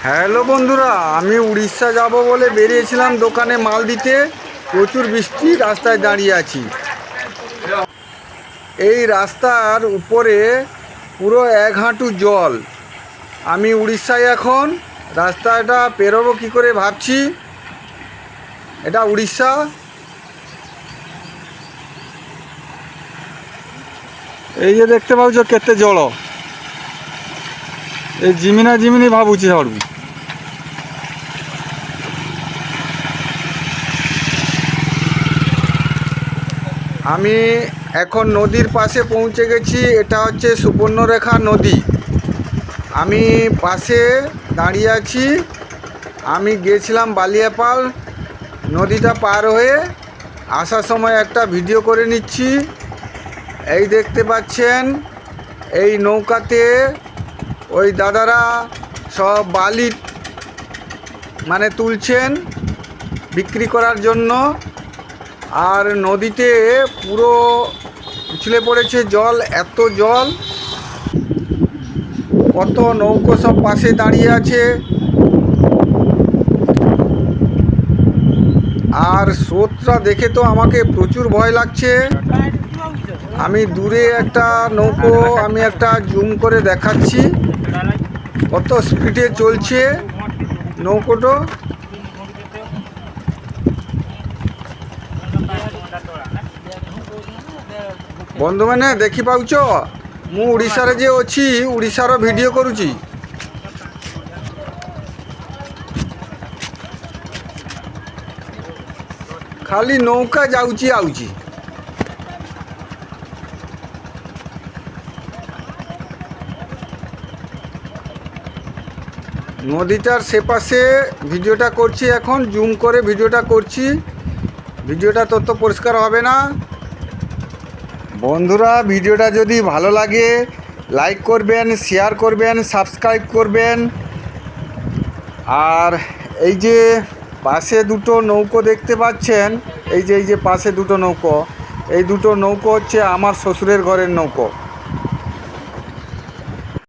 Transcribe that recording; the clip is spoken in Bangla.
হ্যালো বন্ধুরা, আমি উড়িষ্যা যাব বলে বেরিয়েছিলাম দোকানে মাল দিতে। প্রচুর বৃষ্টি, রাস্তায় দাঁড়িয়ে আছি। এই রাস্তার উপরে পুরো এক হাঁটু জল। আমি উড়িষ্যায় এখন, রাস্তাটা পেরোবো কী করে ভাবছি। এটা উড়িষ্যা। এই যে দেখতে পাচ্ছ কেতে জল, এই জিমিনা জিমিনি ভাবুছি সরু। আমি এখন নদীর পাশে পৌঁছে গেছি। এটা হচ্ছে সুবর্ণরেখা নদী। আমি পাশে দাঁড়িয়ে আছি। আমি গিয়েছিলাম বালিয়াপাল। নদীটা পার হয়ে আসার সময় একটা ভিডিও করে নিচ্ছি। এই দেখতে পাচ্ছেন, এই নৌকাতে ওই দাদারা সব বালি তুলছেন বিক্রি করার জন্য। আর নদীতে পুরো উছলে পড়েছে জল, এত জল। কত নৌকো সব পাশে দাঁড়িয়ে আছে। আর স্রোতটা দেখে তো আমাকে প্রচুর ভয় লাগছে। আমি দূরে একটা নৌকো আমি একটা জুম করে দেখাচ্ছি, কত স্পিডে চলছে নৌকোটো। ବନ୍ଧୁମାନେ ଦେଖିପାରୁଛ, ମୁଁ ଓଡ଼ିଶାରେ ଯେ ଅଛି, ଓଡ଼ିଶାର ଭିଡ଼ିଓ କରୁଛି। ଖାଲି ନୌକା ଯାଉଛି ଆଉଛି। নদীটার সেপাশে ভিডিওটা করছি, এখন জুম করে ভিডিওটা করছি। ভিডিওটা তত পরিষ্কার হবে না। বন্ধুরা, ভিডিওটা যদি ভালো লাগে লাইক করবেন, শেয়ার করবেন, সাবস্ক্রাইব করবেন। আর এই যে পাশে দুটো নৌকো দেখতে পাচ্ছেন, এই যে পাশে দুটো নৌকো, এই দুটো নৌকো হচ্ছে আমার শ্বশুরের ঘরের নৌকো।